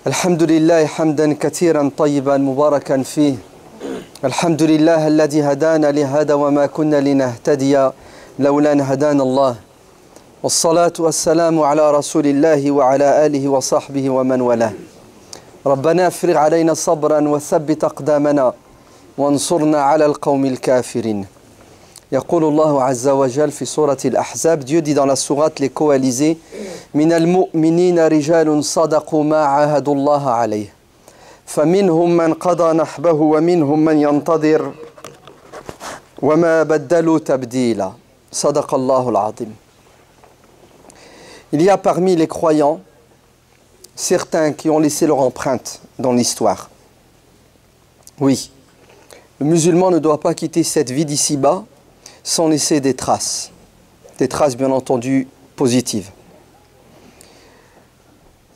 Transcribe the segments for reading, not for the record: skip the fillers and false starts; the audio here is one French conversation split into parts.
الحمد لله حمدا كثيرا طيبا مباركا فيه. الحمد لله الذي هدانا لهذا وما كنا لنهتدي لولا أن هدانا الله. والصلاة والسلام على رسول الله وعلى آله وصحبه ومن والاه. ربنا افرغ علينا صبرا وثبت أقدامنا وانصرنا على القوم الكافرين. يقول الله عز وجل في سورة الأحزاب, Dieu dit dans la sourate les coalisés, من المؤمنين رجال صدقوا ما عاهدوا الله عليه فمنهم من قضى نحبه ومنهم من ينتظر وما بدلوا تبديلا. صدق الله العظيم. Il y a parmi les croyants certains qui ont laissé leur empreinte dans l'histoire. Oui, le musulman ne doit pas quitter cette vie d'ici-bas sans laisser des traces bien entendu positives.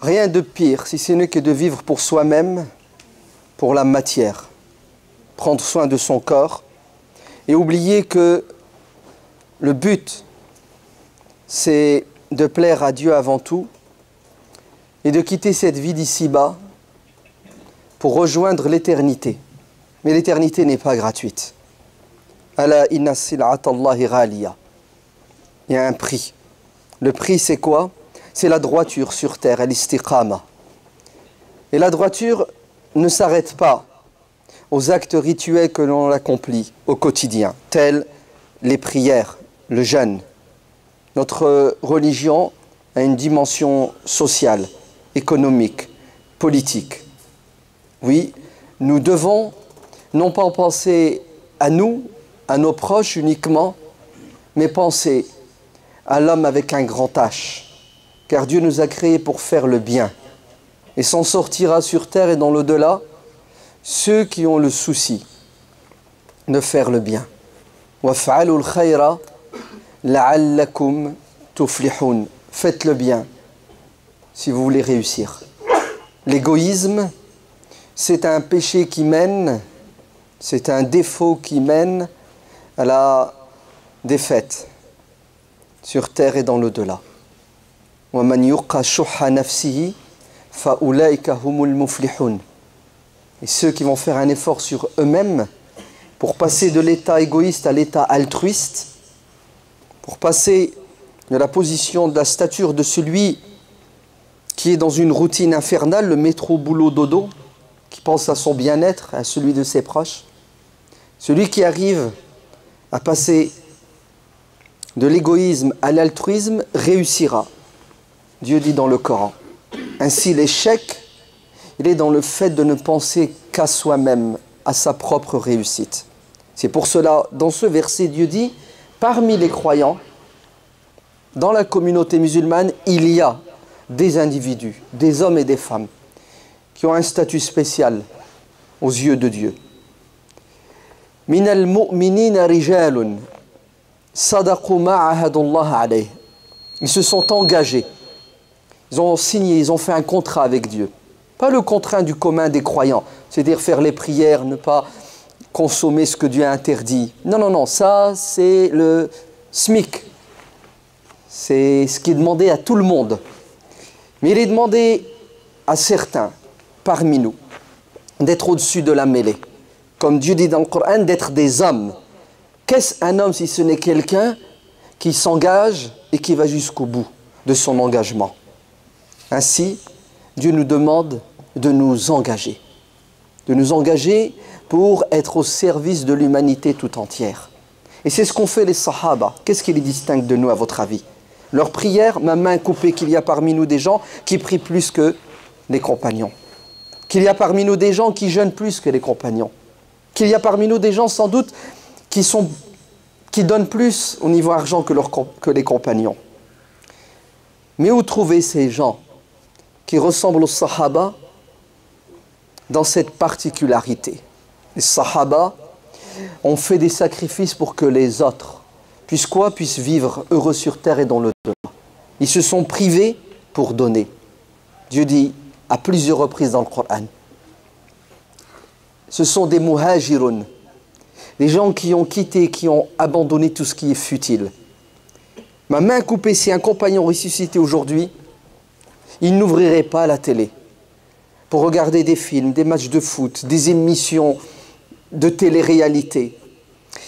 Rien de pire, si ce n'est que de vivre pour soi-même, pour la matière, prendre soin de son corps et oublier que le but, c'est de plaire à Dieu avant tout et de quitter cette vie d'ici-bas pour rejoindre l'éternité. Mais l'éternité n'est pas gratuite. Ala inna sil'atallahi ghaliya. Il y a un prix. Le prix, c'est quoi? C'est la droiture sur terre, al-istiqama. Et la droiture ne s'arrête pas aux actes rituels que l'on accomplit au quotidien, tels les prières, le jeûne. Notre religion a une dimension sociale, économique, politique. Oui, nous devons non pas penser à nous, à nos proches uniquement, mais penser à l'homme avec un grand H. Car Dieu nous a créés pour faire le bien. Et s'en sortira sur terre et dans l'au-delà ceux qui ont le souci de faire le bien. وَافْعَلُوا الْخَيْرَ لَعَلَّكُمْ تُفْلِحُونَ. Faites le bien si vous voulez réussir. L'égoïsme, c'est un péché qui mène, c'est un défaut qui mène à la défaite sur terre et dans l'au-delà. وَمَنْ يُقَّ شُحَّ نَفْسِهِ فَأُولَئِكَ هُمُ الْمُفْلِحُونَ. Et ceux qui vont faire un effort sur eux-mêmes pour passer de l'état égoïste à l'état altruiste, pour passer de la position, de la stature de celui qui est dans une routine infernale, le métro boulot dodo, qui pense à son bien-être, à celui de ses proches, celui qui arrive à passer de l'égoïsme à l'altruisme réussira. Dieu dit dans le Coran. Ainsi l'échec, il est dans le fait de ne penser qu'à soi-même, à sa propre réussite. C'est pour cela, dans ce verset, Dieu dit, parmi les croyants, dans la communauté musulmane, il y a des individus, des hommes et des femmes, qui ont un statut spécial aux yeux de Dieu. Min al-mu'minina rijalun sadaqu ma ahadullah alayh. Ils se sont engagés, ils ont signé, ils ont fait un contrat avec Dieu. Pas le contrat du commun des croyants, c'est-à-dire faire les prières, ne pas consommer ce que Dieu a interdit. Non, non, non, ça c'est le SMIC. C'est ce qui est demandé à tout le monde. Mais il est demandé à certains, parmi nous, d'être au-dessus de la mêlée. Comme Dieu dit dans le Coran, d'être des hommes. Qu'est-ce un homme si ce n'est quelqu'un qui s'engage et qui va jusqu'au bout de son engagement? Ainsi, Dieu nous demande de nous engager. De nous engager pour être au service de l'humanité tout entière. Et c'est ce qu'ont fait les Sahaba. Qu'est-ce qui les distingue de nous à votre avis? Leur prière, ma main coupée, qu'il y a parmi nous des gens qui prient plus que les compagnons. Qu'il y a parmi nous des gens qui jeûnent plus que les compagnons. Qu'il y a parmi nous des gens sans doute qui donnent plus au niveau argent que les compagnons. Mais où trouver ces gens qui ressemblent aux Sahaba dans cette particularité? Les Sahaba ont fait des sacrifices pour que les autres puissent vivre heureux sur terre et dans l'au-delà. Ils se sont privés pour donner. Dieu dit à plusieurs reprises dans le Coran. Ce sont des muhajirun, des gens qui ont quitté, qui ont abandonné tout ce qui est futile. Ma main coupée, si un compagnon ressuscité aujourd'hui, il n'ouvrirait pas la télé. pour regarder des films, des matchs de foot, des émissions de télé-réalité.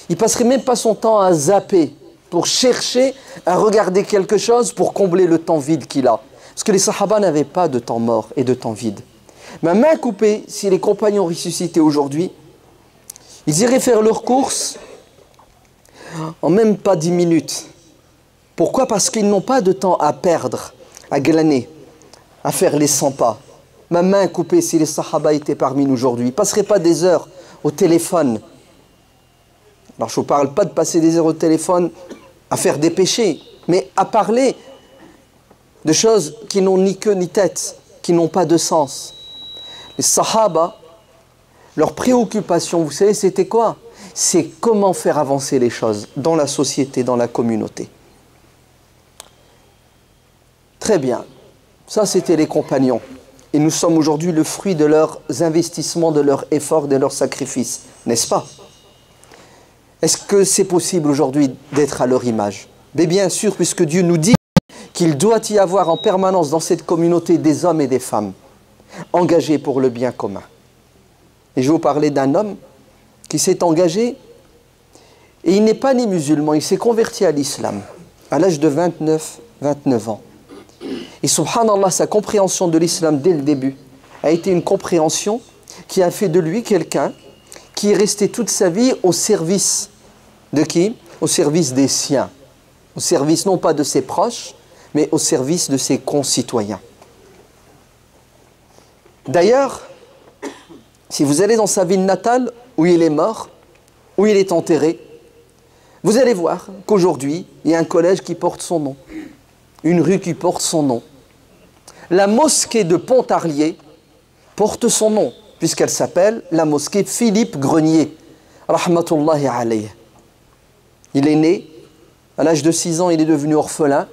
Il passerait même pas son temps à zapper pour chercher à regarder quelque chose pour combler le temps vide qu'il a. Parce que les sahaba n'avaient pas de temps mort et de temps vide. Ma main coupée, si les compagnons ressuscitaient aujourd'hui, ils iraient faire leurs courses en même pas 10 minutes. Pourquoi? Parce qu'ils n'ont pas de temps à perdre, à glaner, à faire les 100 pas. Ma main coupée, si les sahaba étaient parmi nous aujourd'hui, ils ne passeraient pas des heures au téléphone. Alors je ne vous parle pas de passer des heures au téléphone à faire des péchés, mais à parler de choses qui n'ont ni queue ni tête, qui n'ont pas de sens. Les sahaba, leur préoccupation, vous savez, c'était quoi? C'est comment faire avancer les choses dans la société, dans la communauté. Très bien. Ça, c'était les compagnons. Et nous sommes aujourd'hui le fruit de leurs investissements, de leurs efforts, de leurs sacrifices. N'est-ce pas? Est-ce que c'est possible aujourd'hui d'être à leur image? Mais bien sûr, puisque Dieu nous dit qu'il doit y avoir en permanence dans cette communauté des hommes et des femmes engagés pour le bien commun. Et je vais vous parler d'un homme qui s'est engagé et il n'est pas né musulman, il s'est converti à l'islam à l'âge de 29 ans. Et subhanallah, sa compréhension de l'islam dès le début a été une compréhension qui a fait de lui quelqu'un qui est resté toute sa vie au service de qui? Au service des siens. Au service non pas de ses proches, mais au service de ses concitoyens. D'ailleurs, si vous allez dans sa ville natale, où il est mort, où il est enterré, vous allez voir qu'aujourd'hui, il y a un collège qui porte son nom, une rue qui porte son nom. La mosquée de Pontarlier porte son nom, puisqu'elle s'appelle la mosquée Philippe Grenier, rahmatullahi alayhi. Il est né, à l'âge de 6 ans, il est devenu orphelin,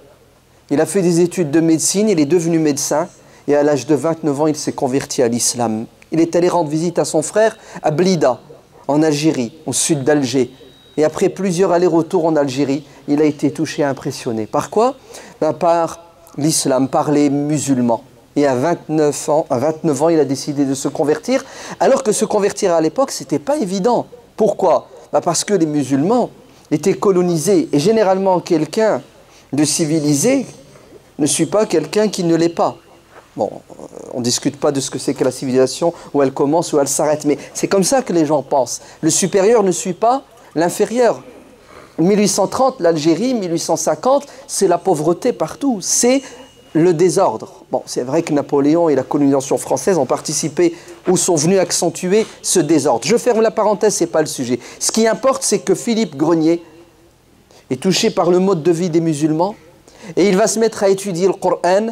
il a fait des études de médecine, il est devenu médecin, et à l'âge de 29 ans, il s'est converti à l'islam. Il est allé rendre visite à son frère à Blida, en Algérie, au sud d'Alger. Et après plusieurs allers-retours en Algérie, il a été touché et impressionné. Par quoi? Par l'islam, par les musulmans. Et à 29 ans, il a décidé de se convertir, alors que se convertir à l'époque, ce n'était pas évident. Pourquoi? Parce que les musulmans étaient colonisés. Et généralement, quelqu'un de civilisé ne suit pas quelqu'un qui ne l'est pas. Bon, on ne discute pas de ce que c'est que la civilisation, où elle commence, où elle s'arrête, mais c'est comme ça que les gens pensent. Le supérieur ne suit pas l'inférieur. 1830, l'Algérie, 1850, c'est la pauvreté partout, c'est le désordre. Bon, c'est vrai que Napoléon et la colonisation française ont participé ou sont venus accentuer ce désordre. Je ferme la parenthèse, ce n'est pas le sujet. Ce qui importe, c'est que Philippe Grenier est touché par le mode de vie des musulmans et il va se mettre à étudier le Coran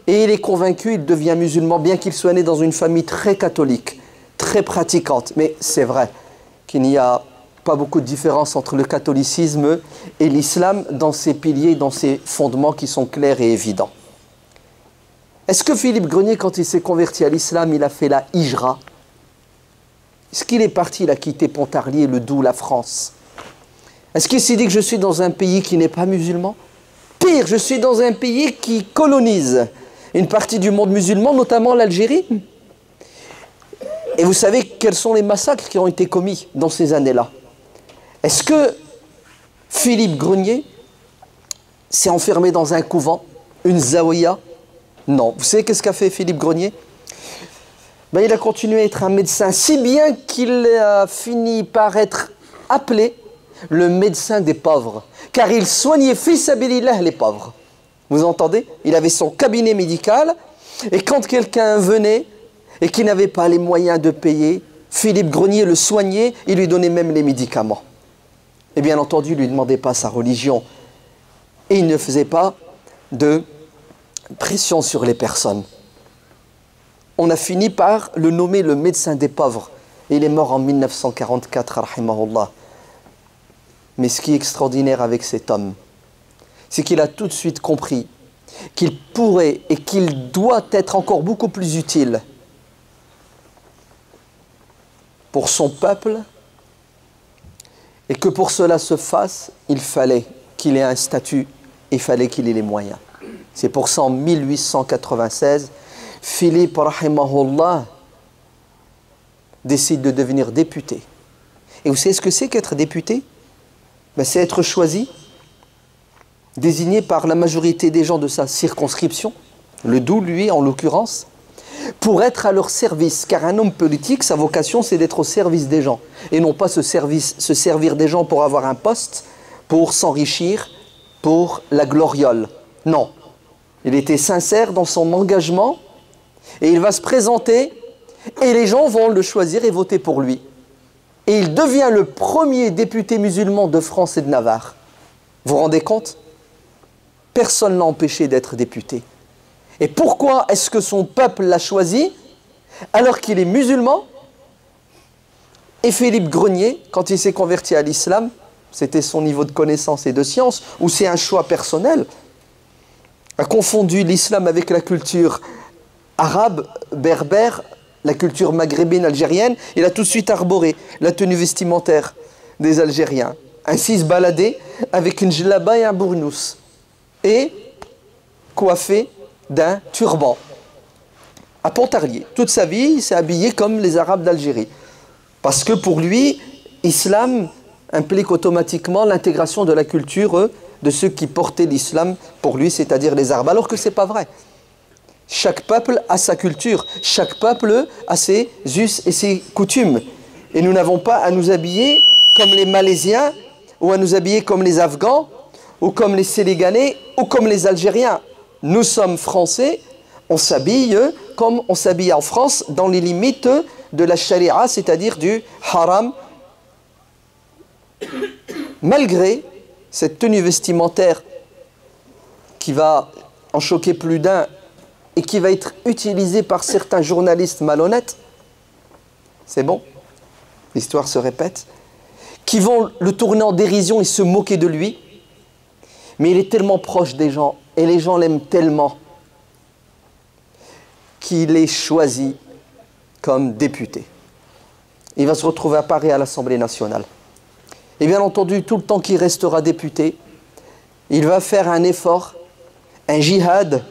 et il est convaincu, il devient musulman, bien qu'il soit né dans une famille très catholique, très pratiquante. Mais c'est vrai qu'il n'y a pas beaucoup de différence entre le catholicisme et l'islam dans ses piliers, dans ses fondements qui sont clairs et évidents. Est-ce que Philippe Grenier, quand il s'est converti à l'islam, il a fait la hijra? Est-ce qu'il est parti, il a quitté Pontarlier, le Doubs, la France? Est-ce qu'il s'est dit que je suis dans un pays qui n'est pas musulman? Pire, je suis dans un pays qui colonise une partie du monde musulman, notamment l'Algérie. Et vous savez quels sont les massacres qui ont été commis dans ces années-là? Est-ce que Philippe Grenier s'est enfermé dans un couvent, une zaouïa? Non. Vous savez qu'est-ce qu'a fait Philippe Grenier? Il a continué à être un médecin, si bien qu'il a fini par être appelé le médecin des pauvres. Car il soignait fi sabilillah les pauvres. Vous entendez? Il avait son cabinet médical, et quand quelqu'un venait et qui n'avait pas les moyens de payer, Philippe Grenier le soignait, il lui donnait même les médicaments. Et bien entendu, il ne lui demandait pas sa religion. Et il ne faisait pas de pression sur les personnes. On a fini par le nommer le médecin des pauvres. Et il est mort en 1944, rahimahullah. Mais ce qui est extraordinaire avec cet homme, c'est qu'il a tout de suite compris qu'il pourrait et qu'il doit être encore beaucoup plus utile pour son peuple, et que pour cela se fasse, il fallait qu'il ait un statut, il fallait qu'il ait les moyens. C'est pour ça en 1896 Philippe, rahimahullah, décide de devenir député. Et vous savez ce que c'est qu'être député? Ben, c'est être choisi, désigné par la majorité des gens de sa circonscription, le Doubs, lui, en l'occurrence, pour être à leur service. Car un homme politique, sa vocation, c'est d'être au service des gens. Et non pas se servir des gens pour avoir un poste, pour s'enrichir, pour la gloriole. Non. Il était sincère dans son engagement, et il va se présenter, et les gens vont le choisir et voter pour lui. Et il devient le premier député musulman de France et de Navarre. Vous vous rendez compte? Personne ne l'a empêché d'être député. Et pourquoi est-ce que son peuple l'a choisi alors qu'il est musulman? Et Philippe Grenier, quand il s'est converti à l'islam, c'était son niveau de connaissance et de science, ou c'est un choix personnel, a confondu l'islam avec la culture arabe, berbère, la culture maghrébine, algérienne. Il a tout de suite arboré la tenue vestimentaire des Algériens. Ainsi, il se baladait avec une djellaba et un bournous, et coiffé d'un turban. À Pontarlier. Toute sa vie, il s'est habillé comme les Arabes d'Algérie. Parce que pour lui, l'islam implique automatiquement l'intégration de la culture de ceux qui portaient l'islam pour lui, c'est-à-dire les Arabes. Alors que ce n'est pas vrai. Chaque peuple a sa culture. Chaque peuple a ses us et ses coutumes. Et nous n'avons pas à nous habiller comme les Malaisiens, ou à nous habiller comme les Afghans, ou comme les Sénégalais, ou comme les Algériens. Nous sommes Français, on s'habille comme on s'habille en France, dans les limites de la charia, c'est-à-dire du haram. Malgré cette tenue vestimentaire qui va en choquer plus d'un et qui va être utilisée par certains journalistes malhonnêtes, c'est bon, l'histoire se répète, qui vont le tourner en dérision et se moquer de lui, mais il est tellement proche des gens et les gens l'aiment tellement qu'il est choisi comme député. Il va se retrouver à Paris à l'Assemblée nationale. Et bien entendu, tout le temps qu'il restera député, il va faire un effort, un djihad,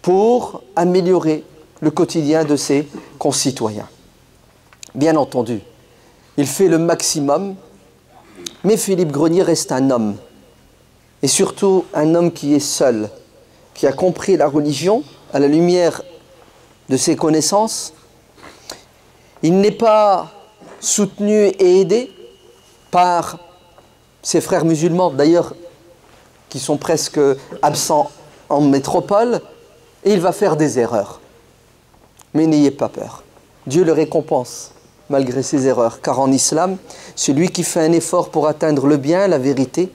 pour améliorer le quotidien de ses concitoyens. Bien entendu, il fait le maximum, mais Philippe Grenier reste un homme. Et surtout un homme qui est seul, qui a compris la religion à la lumière de ses connaissances. Il n'est pas soutenu et aidé par ses frères musulmans, d'ailleurs, qui sont presque absents en métropole, et il va faire des erreurs. Mais n'ayez pas peur. Dieu le récompense malgré ses erreurs, car en islam, celui qui fait un effort pour atteindre le bien, la vérité,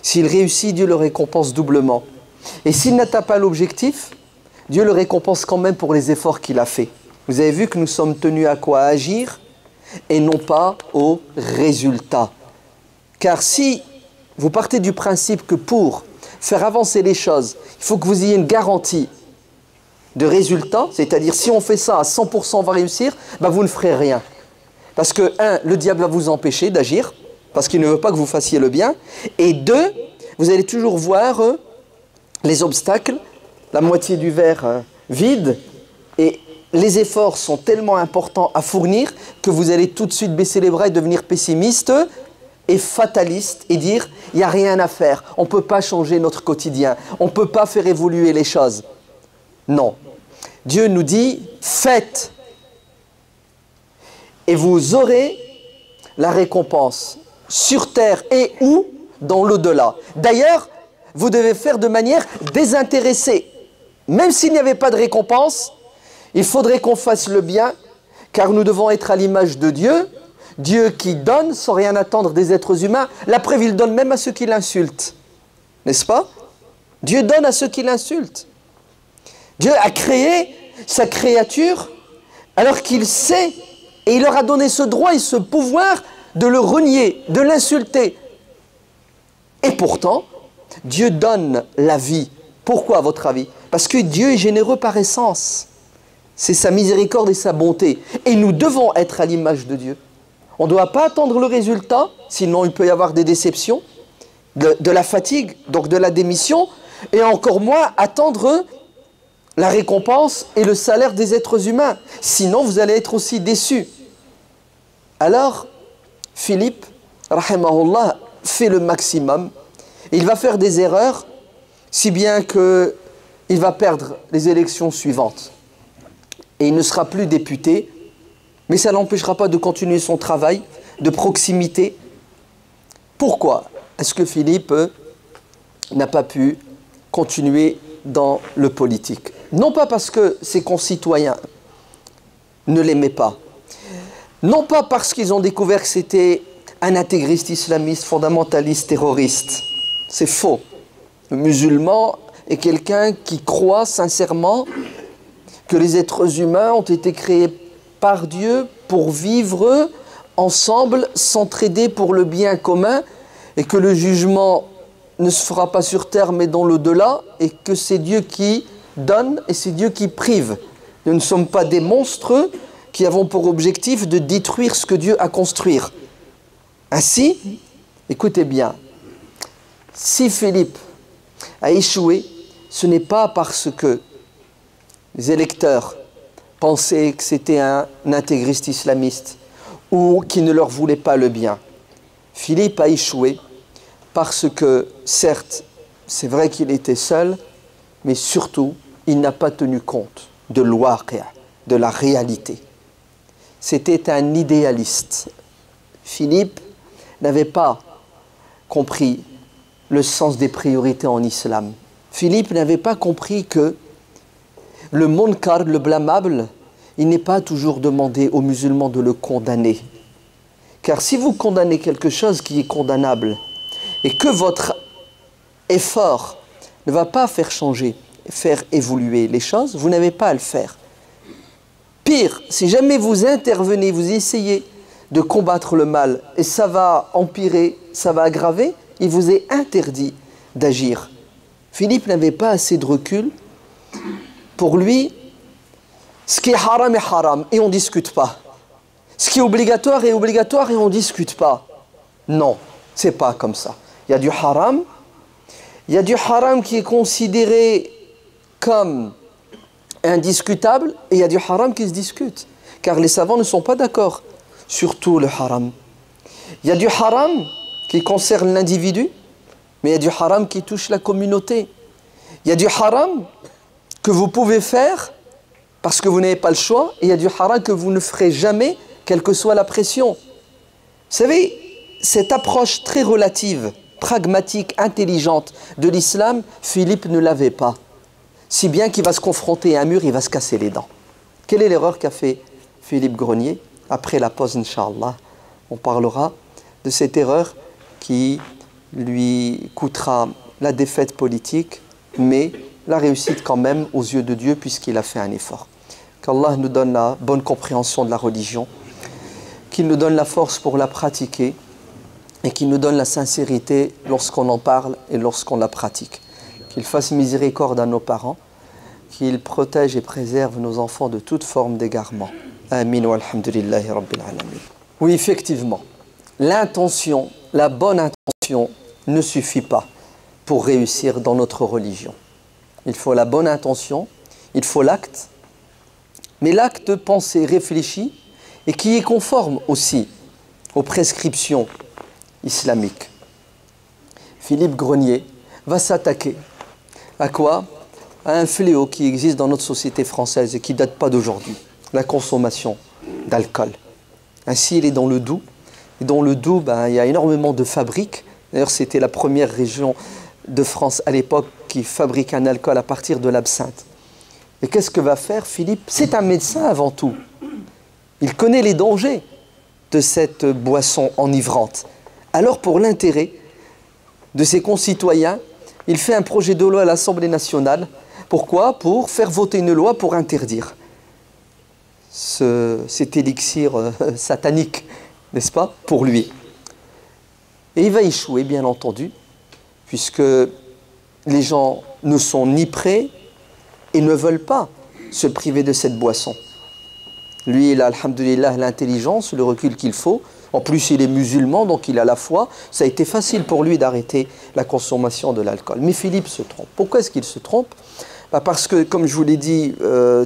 s'il réussit, Dieu le récompense doublement. Et s'il n'atteint pas l'objectif, Dieu le récompense quand même pour les efforts qu'il a faits. Vous avez vu que nous sommes tenus à quoi? À agir et non pas au résultat. Car si vous partez du principe que pour faire avancer les choses, il faut que vous ayez une garantie de résultat, c'est-à-dire si on fait ça à 100% on va réussir, ben vous ne ferez rien. Parce que, un, le diable va vous empêcher d'agir, parce qu'il ne veut pas que vous fassiez le bien, et deux, vous allez toujours voir les obstacles, la moitié du verre vide, et les efforts sont tellement importants à fournir que vous allez tout de suite baisser les bras et devenir pessimiste et fataliste et dire « il n'y a rien à faire, on ne peut pas changer notre quotidien, on ne peut pas faire évoluer les choses ». Non. Dieu nous dit « faites » et vous aurez la récompense sur terre et ou dans l'au-delà. D'ailleurs, vous devez faire de manière désintéressée. Même s'il n'y avait pas de récompense, il faudrait qu'on fasse le bien, car nous devons être à l'image de Dieu, Dieu qui donne sans rien attendre des êtres humains. La preuve, il donne même à ceux qui l'insultent. N'est-ce pas? Dieu donne à ceux qui l'insultent. Dieu a créé sa créature alors qu'il sait, et il leur a donné ce droit et ce pouvoir de le renier, de l'insulter. Et pourtant, Dieu donne la vie. Pourquoi, à votre avis? Parce que Dieu est généreux par essence. C'est sa miséricorde et sa bonté. Et nous devons être à l'image de Dieu. On ne doit pas attendre le résultat, sinon il peut y avoir des déceptions, de la fatigue, donc de la démission, et encore moins attendre la récompense et le salaire des êtres humains. Sinon, vous allez être aussi déçus. Alors, Philippe, rahimahullah, fait le maximum. Il va faire des erreurs, si bien qu'il va perdre les élections suivantes. Et il ne sera plus député, mais ça n'empêchera pas de continuer son travail de proximité. Pourquoi est-ce que Philippe n'a pas pu continuer dans le politique? Non pas parce que ses concitoyens ne l'aimaient pas, non pas parce qu'ils ont découvert que c'était un intégriste islamiste, fondamentaliste, terroriste. C'est faux. Le musulman est quelqu'un qui croit sincèrement que les êtres humains ont été créés par Dieu pour vivre ensemble, s'entraider pour le bien commun, et que le jugement ne se fera pas sur terre mais dans l'au-delà, et que c'est Dieu qui donne et c'est Dieu qui prive. Nous ne sommes pas des monstres qui avons pour objectif de détruire ce que Dieu a construit. Ainsi, écoutez bien, si Philippe a échoué, ce n'est pas parce que les électeurs pensaient que c'était un intégriste islamiste ou qui ne leur voulait pas le bien. Philippe a échoué parce que, certes, c'est vrai qu'il était seul, mais surtout, il n'a pas tenu compte de l'waqi', de la réalité. C'était un idéaliste. Philippe n'avait pas compris le sens des priorités en islam. Philippe n'avait pas compris que le munkar, le blâmable, il n'est pas toujours demandé aux musulmans de le condamner. Car si vous condamnez quelque chose qui est condamnable et que votre effort ne va pas faire changer, faire évoluer les choses, vous n'avez pas à le faire. Pire, si jamais vous intervenez, vous essayez de combattre le mal et ça va empirer, ça va aggraver, il vous est interdit d'agir. Philippe n'avait pas assez de recul. Pour lui, ce qui est haram et on ne discute pas. Ce qui est obligatoire et on ne discute pas. Non, c'est pas comme ça. Il y a du haram qui est considéré comme indiscutable et il y a du haram qui se discute. Car les savants ne sont pas d'accord sur tout le haram. Il y a du haram qui concerne l'individu, mais il y a du haram qui touche la communauté. Il y a du haram que vous pouvez faire parce que vous n'avez pas le choix, et il y a du haram que vous ne ferez jamais, quelle que soit la pression. Vous savez, cette approche très relative, pragmatique, intelligente de l'islam, Philippe ne l'avait pas. Si bien qu'il va se confronter à un mur, il va se casser les dents. Quelle est l'erreur qu'a fait Philippe Grenier? Après la pause, Inch'Allah, on parlera de cette erreur qui lui coûtera la défaite politique, mais la réussite quand même aux yeux de Dieu puisqu'il a fait un effort. Qu'Allah nous donne la bonne compréhension de la religion, qu'il nous donne la force pour la pratiquer et qu'il nous donne la sincérité lorsqu'on en parle et lorsqu'on la pratique. Qu'il fasse miséricorde à nos parents, qu'il protège et préserve nos enfants de toute forme d'égarement. Amin wa alhamdulillahi rabbil alamin. Oui, effectivement, l'intention, la bonne intention ne suffit pas pour réussir dans notre religion. Il faut la bonne intention, il faut l'acte, mais l'acte pensé, réfléchi et qui est conforme aussi aux prescriptions islamiques. Philippe Grenier va s'attaquer à quoi? À un fléau qui existe dans notre société française et qui ne date pas d'aujourd'hui, la consommation d'alcool. Ainsi, il est dans le Doubs. Et dans le Doubs, il y a énormément de fabriques. D'ailleurs, c'était la première région de France à l'époque qui fabrique un alcool à partir de l'absinthe. Et qu'est-ce que va faire Philippe? C'est un médecin avant tout. Il connaît les dangers de cette boisson enivrante. Alors, pour l'intérêt de ses concitoyens, il fait un projet de loi à l'Assemblée nationale. Pourquoi? Pour faire voter une loi pour interdire cet élixir satanique, n'est-ce pas, pour lui. Et il va échouer, bien entendu, puisque les gens ne sont ni prêts et ne veulent pas se priver de cette boisson. Lui, il a, alhamdoulilah, l'intelligence, le recul qu'il faut. En plus, il est musulman, donc il a la foi. Ça a été facile pour lui d'arrêter la consommation de l'alcool. Mais Philippe se trompe. Pourquoi est-ce qu'il se trompe? Parce que, comme je vous l'ai dit,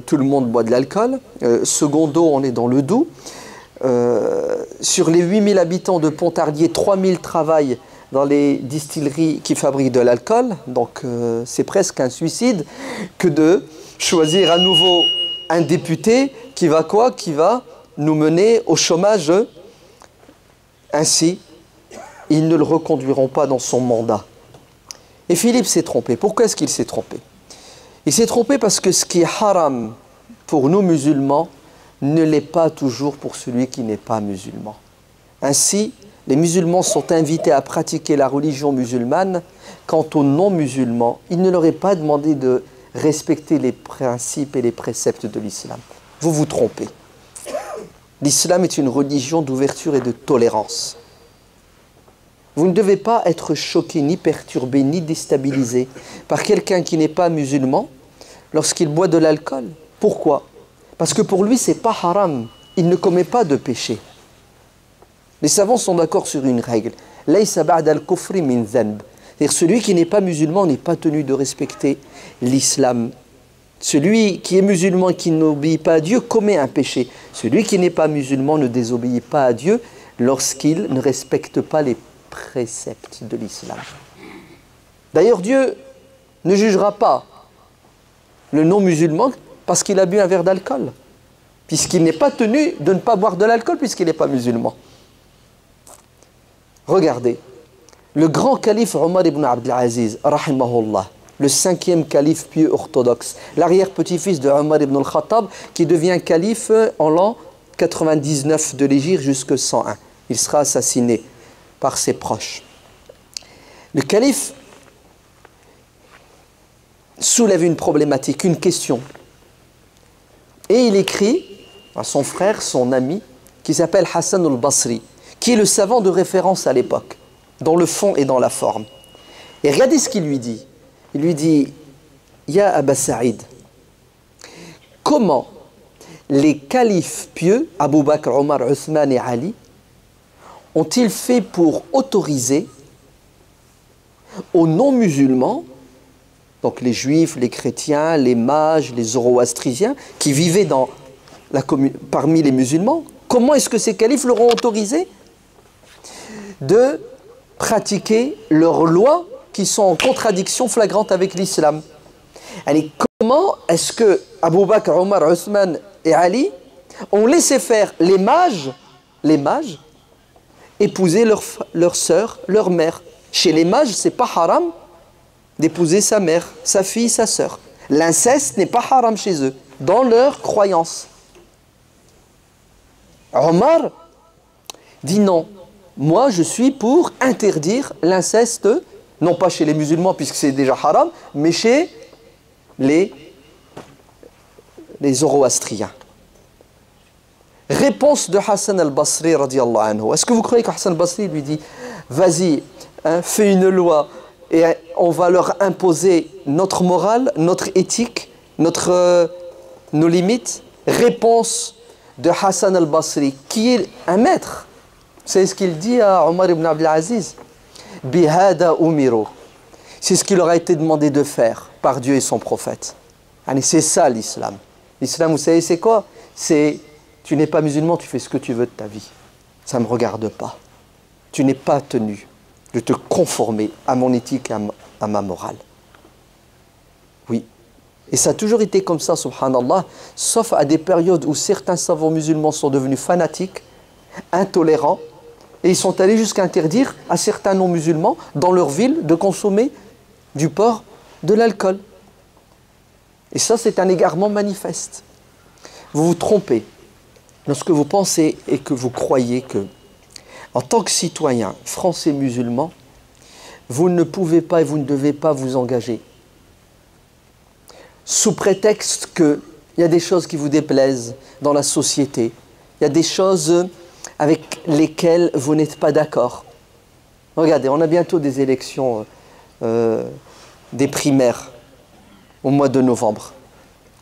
tout le monde boit de l'alcool. Secondo, on est dans le Doubs. Sur les 8000 habitants de Pontarlier, 3000 travaillent dans les distilleries qui fabriquent de l'alcool. Donc, c'est presque un suicide que de choisir à nouveau un député qui va quoi? Qui va nous mener au chômage. Ainsi, ils ne le reconduiront pas dans son mandat. Et Philippe s'est trompé. Pourquoi est-ce qu'il s'est trompé? Il s'est trompé parce que ce qui est haram pour nous musulmans ne l'est pas toujours pour celui qui n'est pas musulman. Ainsi, les musulmans sont invités à pratiquer la religion musulmane. Quant aux non-musulmans, il ne leur est pas demandé de respecter les principes et les préceptes de l'islam. Vous vous trompez. L'islam est une religion d'ouverture et de tolérance. Vous ne devez pas être choqué, ni perturbé, ni déstabilisé par quelqu'un qui n'est pas musulman lorsqu'il boit de l'alcool. Pourquoi? Parce que pour lui, ce n'est pas haram. Il ne commet pas de péché. Les savants sont d'accord sur une règle. Laysa ba'da al-kufri min dhanb. C'est-à-dire celui qui n'est pas musulman n'est pas tenu de respecter l'islam. Celui qui est musulman et qui n'obéit pas à Dieu commet un péché. Celui qui n'est pas musulman ne désobéit pas à Dieu lorsqu'il ne respecte pas les préceptes de l'islam. D'ailleurs, Dieu ne jugera pas le non-musulman parce qu'il a bu un verre d'alcool, puisqu'il n'est pas tenu de ne pas boire de l'alcool puisqu'il n'est pas musulman. Regardez, le grand calife Omar ibn Abdel Aziz, rahimahullah, le 5e calife pieux orthodoxe, l'arrière-petit-fils de Omar ibn al-Khattab, qui devient calife en l'an 99 de l'Hégire jusqu'à 101. Il sera assassiné par ses proches. Le calife soulève une problématique, une question. Et il écrit à son frère, son ami, qui s'appelle Hassan al-Basri, qui est le savant de référence à l'époque, dans le fond et dans la forme. Et regardez ce qu'il lui dit. Il lui dit, « Ya Aba Saïd, comment les califes pieux, Abu Bakr, Omar, Othman et Ali, ont-ils fait pour autoriser aux non-musulmans, donc les juifs, les chrétiens, les mages, les zoroastriens, qui vivaient parmi les musulmans, comment est-ce que ces califes leur ont autorisé de pratiquer leurs lois qui sont en contradiction flagrante avec l'islam? Allez, comment est-ce que Abu Bakr, Omar, Othman et Ali ont laissé faire les mages épouser leur sœur, leur mère? Chez les mages, c'est pas haram d'épouser sa mère, sa fille, sa sœur. L'inceste n'est pas haram chez eux, dans leur croyance. Omar dit non. Moi, je suis pour interdire l'inceste, non pas chez les musulmans, puisque c'est déjà haram, mais chez les zoroastriens. Réponse de Hassan al-Basri, radiyallahu anhu. Est-ce que vous croyez que Hassan al-Basri lui dit « Vas-y, fais une loi et on va leur imposer notre morale, notre éthique, nos limites ?» Réponse de Hassan al-Basri, qui est un maître. C'est ce qu'il dit à Omar ibn Abdel Aziz. « Bihada umiru » C'est ce qui leur a été demandé de faire par Dieu et son prophète. C'est ça l'islam. L'islam, vous savez, c'est quoi? C'est tu n'es pas musulman, tu fais ce que tu veux de ta vie. Ça ne me regarde pas. Tu n'es pas tenu de te conformer à mon éthique, à ma morale. Oui. Et ça a toujours été comme ça, subhanallah, sauf à des périodes où certains savants musulmans sont devenus fanatiques, intolérants, et ils sont allés jusqu'à interdire à certains non-musulmans, dans leur ville, de consommer du porc, de l'alcool. Et ça, c'est un égarement manifeste. Vous vous trompez lorsque vous pensez et que vous croyez que, en tant que citoyen français musulman, vous ne pouvez pas et vous ne devez pas vous engager. Sous prétexte qu'il y a des choses qui vous déplaisent dans la société, il y a des choses avec lesquelles vous n'êtes pas d'accord. Regardez, on a bientôt des élections, des primaires, au mois de novembre.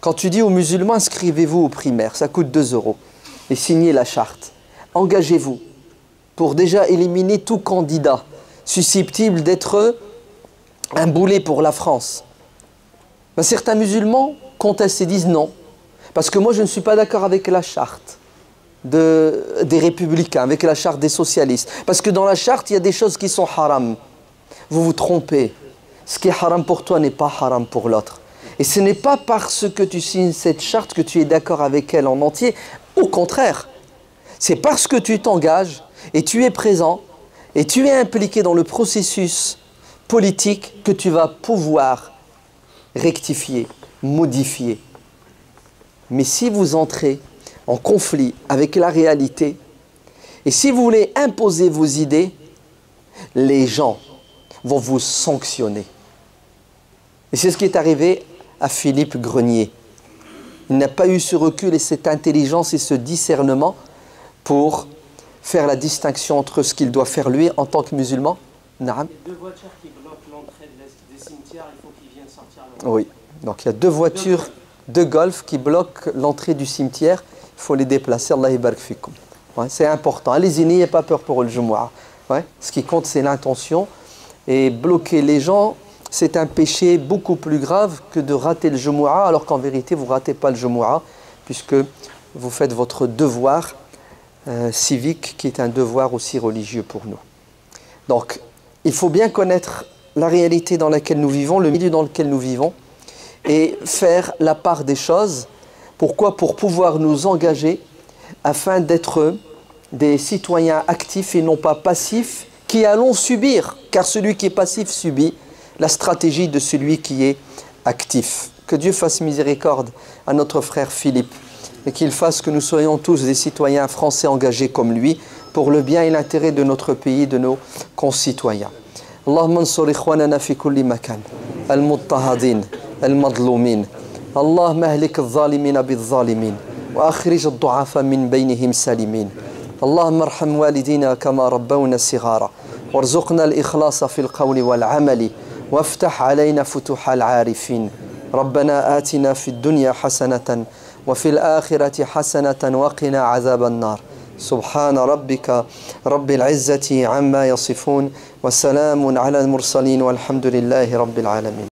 Quand tu dis aux musulmans, inscrivez-vous aux primaires, ça coûte 2 €, et signez la charte. Engagez-vous pour déjà éliminer tout candidat susceptible d'être un boulet pour la France. Ben, certains musulmans contestent et disent non, parce que moi je ne suis pas d'accord avec la charte des républicains, avec la charte des socialistes. Parce que dans la charte, il y a des choses qui sont haram. Vous vous trompez. Ce qui est haram pour toi n'est pas haram pour l'autre. Et ce n'est pas parce que tu signes cette charte que tu es d'accord avec elle en entier. Au contraire, c'est parce que tu t'engages et tu es présent et tu es impliqué dans le processus politique que tu vas pouvoir rectifier, modifier. Mais si vous entrez en conflit avec la réalité, et si vous voulez imposer vos idées, les gens vont vous sanctionner. Et c'est ce qui est arrivé à Philippe Grenier. Il n'a pas eu ce recul et cette intelligence et ce discernement pour faire la distinction entre ce qu'il doit faire lui en tant que musulman. Naam. Les deux voitures qui bloquent l'entrée des cimetières, il faut qu'ils viennent sortir. Oui, donc il y a deux voitures de golf qui bloquent l'entrée du cimetière. Il faut les déplacer. Allah yabarak fikum. Ouais, c'est important. Allez-y, n'ayez pas peur pour le Jumu'ah. Ouais, ce qui compte, c'est l'intention. Et bloquer les gens, c'est un péché beaucoup plus grave que de rater le Jumu'ah, alors qu'en vérité, vous ne ratez pas le Jumu'ah, puisque vous faites votre devoir civique, qui est un devoir aussi religieux pour nous. Donc, il faut bien connaître la réalité dans laquelle nous vivons, le milieu dans lequel nous vivons, et faire la part des choses. Pourquoi? Pour pouvoir nous engager afin d'être des citoyens actifs et non pas passifs qui allons subir, car celui qui est passif subit la stratégie de celui qui est actif. Que Dieu fasse miséricorde à notre frère Philippe et qu'il fasse que nous soyons tous des citoyens français engagés comme lui pour le bien et l'intérêt de notre pays, de nos concitoyens. Allahumma ansur ikhwanana fi kulli makan, al-muttahadin, al-madloumin. اللهم اهلك الظالمين بالظالمين وأخرج الضعفاء من بينهم سالمين اللهم ارحم والدينا كما ربونا صغارا وارزقنا الإخلاص في القول والعمل وافتح علينا فتوح العارفين ربنا آتنا في الدنيا حسنة وفي الآخرة حسنة وقنا عذاب النار سبحان ربك رب العزة عما يصفون وسلام على المرسلين والحمد لله رب العالمين.